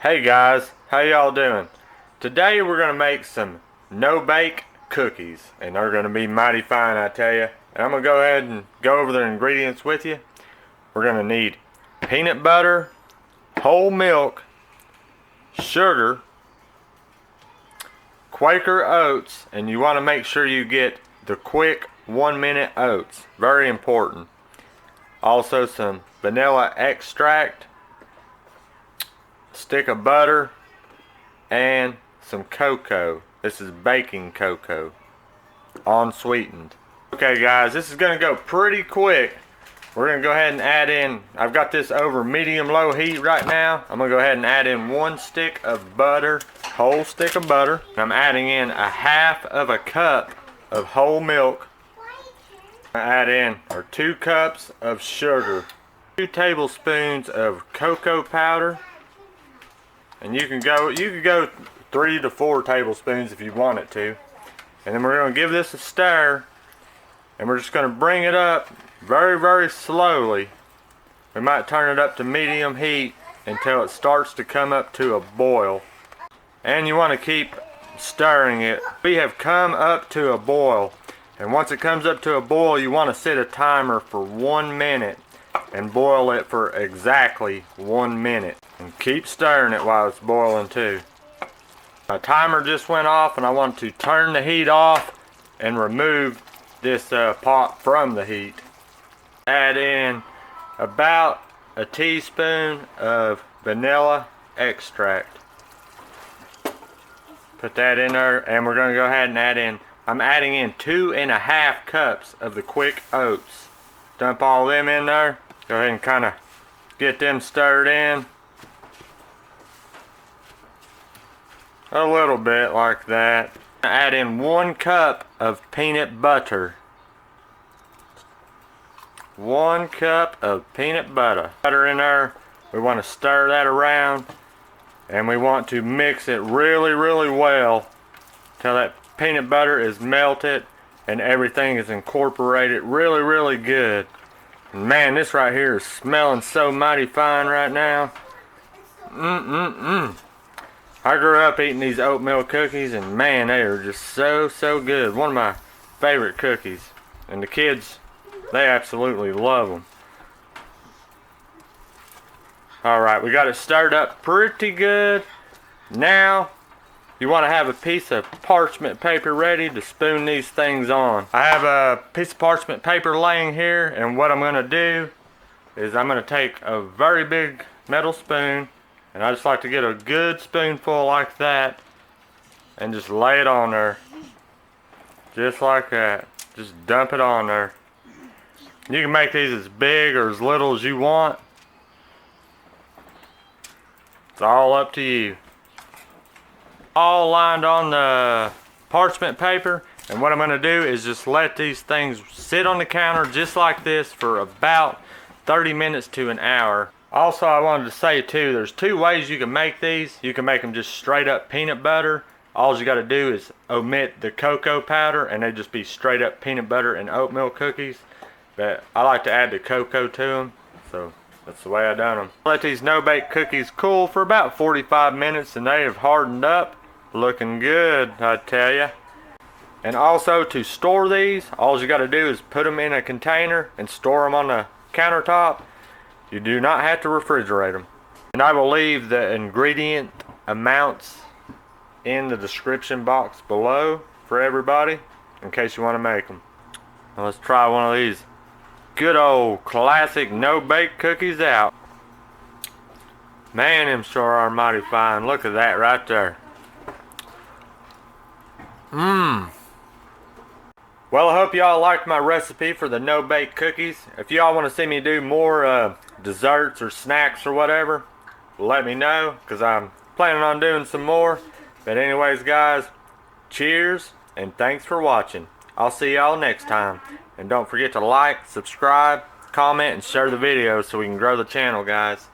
Hey guys, how y'all doing? Today we're going to make some no-bake cookies, and they're going to be mighty fine, I tell you. And I'm going to go ahead and go over the ingredients with you. We're going to need peanut butter, whole milk, sugar, Quaker oats, and you want to make sure you get the quick 1-minute oats. Very important. Also some vanilla extract, stick of butter, and some cocoa. This is baking cocoa, unsweetened. Okay guys, this is going to go pretty quick. We're going to go ahead and add in, I've got this over medium-low heat right now. I'm going to go ahead and add in 1 stick of butter, whole stick of butter. I'm adding in 1/2 cup of whole milk. I add in 2 cups of sugar, 2 tablespoons of cocoa powder, and you can go 3 to 4 tablespoons if you want it to. And then we're going to give this a stir, and we're just going to bring it up very, very slowly. We might turn it up to medium heat until it starts to come up to a boil. And you want to keep stirring it. We have come up to a boil, and once it comes up to a boil, you want to set a timer for 1 minute and boil it for exactly 1 minute. And keep stirring it while it's boiling too. My timer just went off, and I want to turn the heat off and remove this pot from the heat. Add in about a teaspoon of vanilla extract. Put that in there, and we're going to go ahead and add in, I'm adding in 2.5 cups of the quick oats. Dump all them in there. Go ahead and kind of get them stirred in. A little bit like that. Add in 1 cup of peanut butter. 1 cup of peanut butter. Butter in there. We want to stir that around, and we want to mix it really, really well till that peanut butter is melted and everything is incorporated really, really good. And man, this right here is smelling so mighty fine right now. I grew up eating these oatmeal cookies, and man, they are just so good. One of my favorite cookies. And the kids, they absolutely love them. Alright, we got it stirred up pretty good. Now, you want to have a piece of parchment paper ready to spoon these things on. I have a piece of parchment paper laying here, and what I'm going to do is I'm going to take a very big metal spoon, and I just like to get a good spoonful like that and just lay it on there. Just like that. Just dump it on there. You can make these as big or as little as you want. It's all up to you. All lined on the parchment paper, and what I'm going to do is just let these things sit on the counter just like this for about 30 minutes to an hour. Also, I wanted to say too, there's 2 ways you can make these. You can make them just straight up peanut butter. All you got to do is omit the cocoa powder, and they just be straight up peanut butter and oatmeal cookies. But I like to add the cocoa to them, so that's the way I done them. Let these no-bake cookies cool for about 45 minutes, and they have hardened up. Looking good, I tell ya. And also, to store these, all you got to do is put them in a container and store them on the countertop. You do not have to refrigerate them. And I will leave the ingredient amounts in the description box below for everybody in case you want to make them. Now let's try one of these good old classic no-bake cookies out. Man, them sure are mighty fine. Look at that right there. Well, I hope y'all liked my recipe for the no-bake cookies. If y'all want to see me do more desserts or snacks or whatever, let me know, because I'm planning on doing some more. But anyways guys, cheers and thanks for watching. I'll see y'all next time. And don't forget to like, subscribe, comment, and share the video so we can grow the channel, guys.